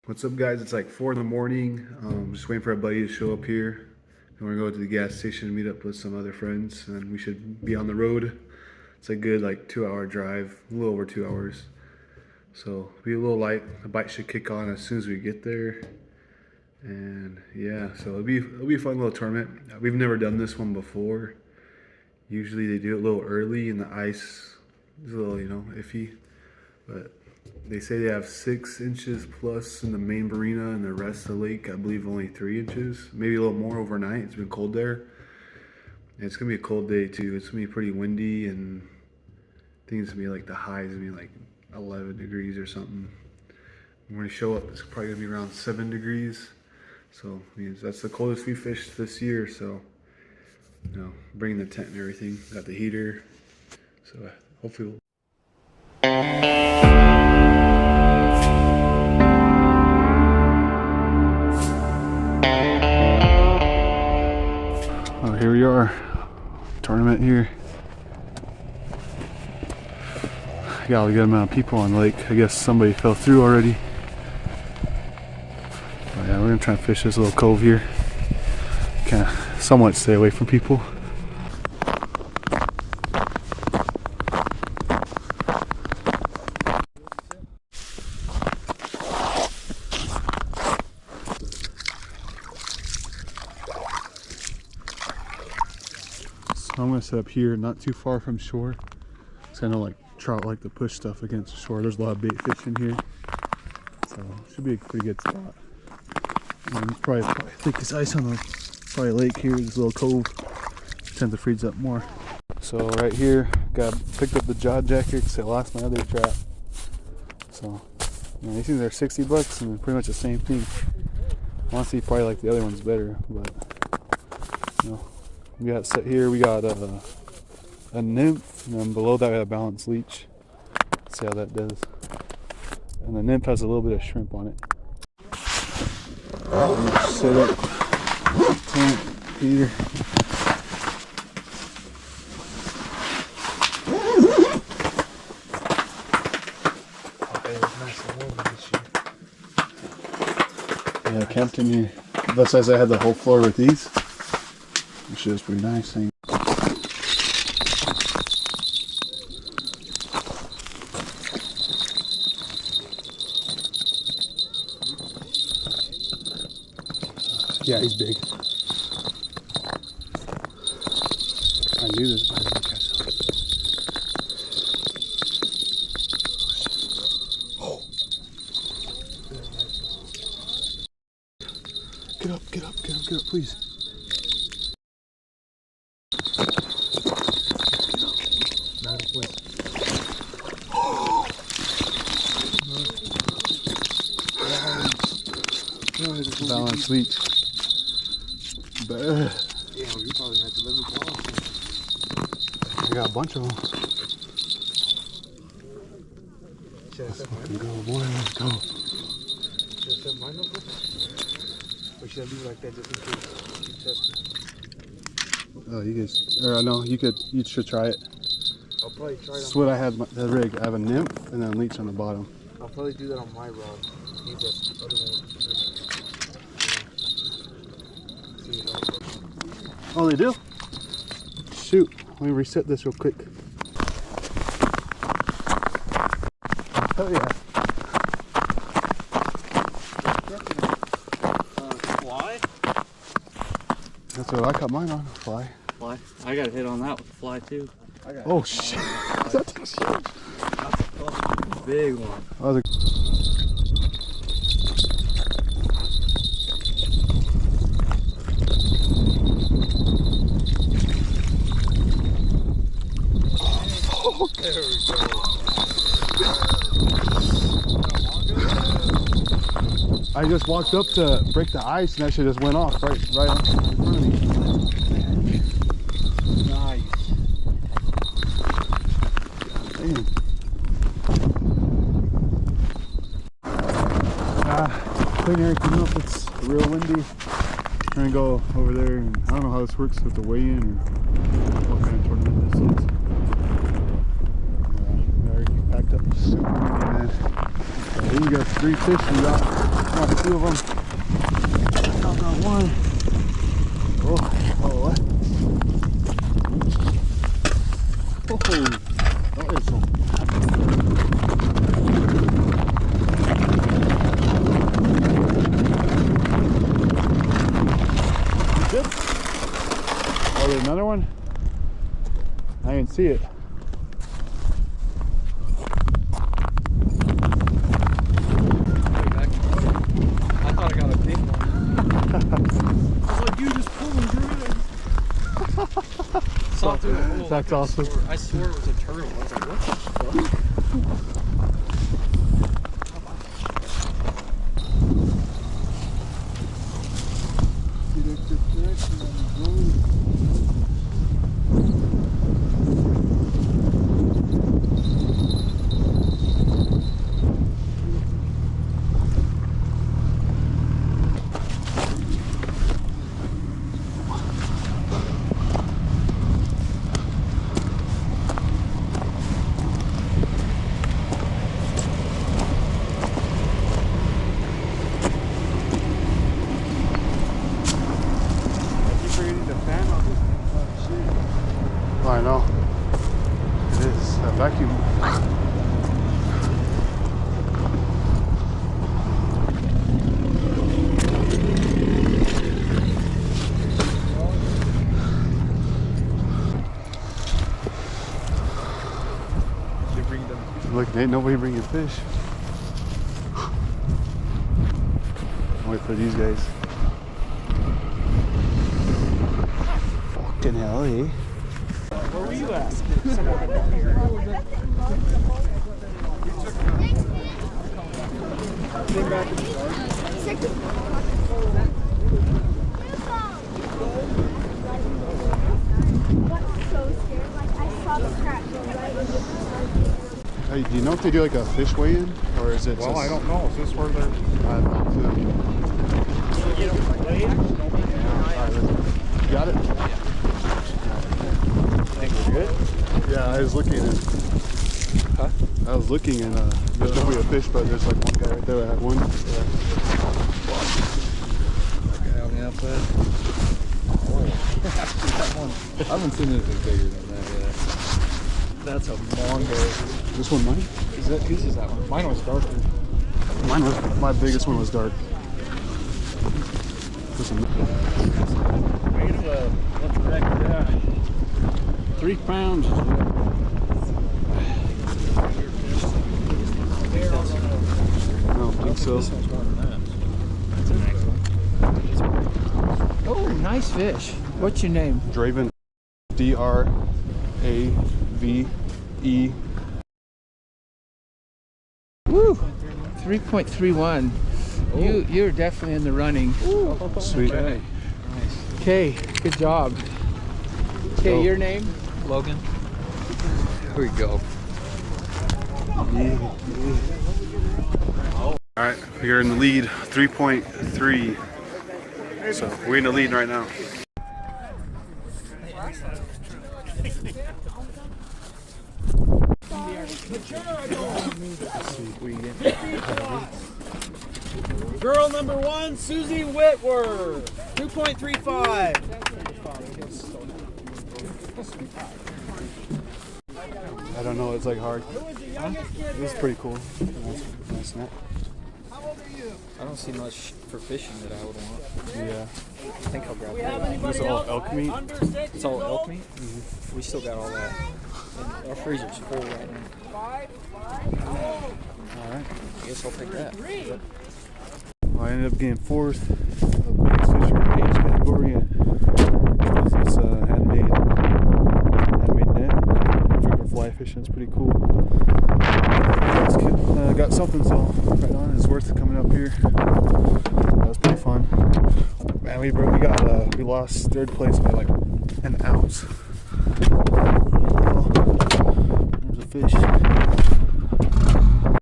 What's up, guys? It's like 4 in the morning. Just waiting for a buddy to show up here. And we're gonna go to the gas station and meet up with some other friends, and we should be on the road. It's a good like 2-hour drive, a little over 2 hours. So be a little light. The bike should kick on as soon as we get there. And yeah, so it'll be a fun little tournament. We've never done this one before. Usually they do it a little early, and the ice is a little, iffy. But they say they have 6 inches plus in the main marina, and the rest of the lake, I believe, only 3 inches. Maybe a little more overnight. It's been cold there. And it's gonna be a cold day too. It's gonna be pretty windy, and I think it's gonna be like the high is gonna be like 11 degrees or something. When we show up, it's probably gonna be around 7 degrees. So that's the coldest we fished this year. So bringing the tent and everything, got the heater. So hopefully we'll here we are, tournament here. Got a good amount of people on the lake. I guess somebody fell through already. But yeah, we're gonna try and fish this little cove here. Kind of somewhat stay away from people. I'm gonna set up here, not too far from shore. Cause I know like trout like to push stuff against the shore. There's a lot of bait fish in here, so it should be a pretty good spot. And probably think this ice on the lake here, this little cove tends to freeze up more. So right here, picked up the jaw jacker because I lost my other trap. So these things are $60 and they're pretty much the same thing. Honestly, probably like the other one's better, but we got set here, we got a nymph, and then below that we have a balanced leech. Let's see how that does. And the nymph has a little bit of shrimp on it. Set up tent here. Yeah, camped in here. That's as I had the whole floor with these. Which is pretty nice thing. Yeah, he's big. I knew this guy would catch something. Oh! Get up, please. Balance leech. Yeah, you probably had to let me go. I got a bunch of them. Let's fucking go, boy. Let's go. Should I set mine up? Or should I leave it like that just in case you test it? Oh, you guys. No, you should try it. I'll probably try it. That's what I had the rig. I have a nymph and then leech on the bottom. I'll probably do that on my rod. Use that other one. Oh, they do? Shoot, let me reset this real quick. Oh yeah. Fly? That's what I caught mine on, fly. Fly? I got a hit on that with fly too. Oh shit, that thing's huge. That's a big one. Oh, there we go. I just walked up to break the ice and that shit just went off right in front of me. Nice. Damn. Clean everything up, it's real windy. We're gonna go over there, and I don't know how this works with the weigh-in or what kind of tournament this is. Got everything packed up super windy, man. Here we got 3 fish we got. Got a few of them. I got one. Oh, what? Oh, that is some. Good. Oh, there's another one? I didn't see it. I thought I got a big one. I was like, you just pulled him through. That's awesome. I swore it was a turtle. I was like, what the fuck? I know. It is a vacuum. Look, ain't nobody bringing fish. Wait for these guys. Fucking hell, eh? Where were you at? Hey, do you know if they do like a fish weigh-in, or is it? Well, just... I don't know. Is this where they're? I don't know. You got it? Think we're good? Yeah, I was looking and I was looking and there's nobody a fish, but there's like one guy right there that had one. Okay, on the outside. That one. I haven't seen anything bigger than that yet. That's a mongo. This one mine? Is that whose is that one? Mine was darker. Mine was, my biggest one was dark. This one. Weight of what's the record? Yeah. 3 pounds. I don't think so. This one's more than that. That's an excellent. Oh, nice fish. What's your name? Draven. D-R-A-V-E. Woo! 3.31. You're definitely in the running. Sweet. Okay. Okay, good job. Okay, your name? Logan. Here we go. All right, we're in the lead, 3.3. So we're in the lead right now. Girl number 1, Susie Whitworth. 2.35. I don't know, it's like hard. This is pretty cool. Nice net. I don't see much for fishing that I would want. Yeah. I think I'll grab that. It's all elk meat. It's all elk meat? We still got all that. And our freezer's full right now. Alright. I guess I'll take that. Well, I ended up getting 4th biggest fish in the age category. And it's handmade net. Trigger fly fishing. It's pretty cool. Got something, so right on. It's worth coming up here. That was pretty fun. Man, we lost 3rd place by like an ounce. There's a fish.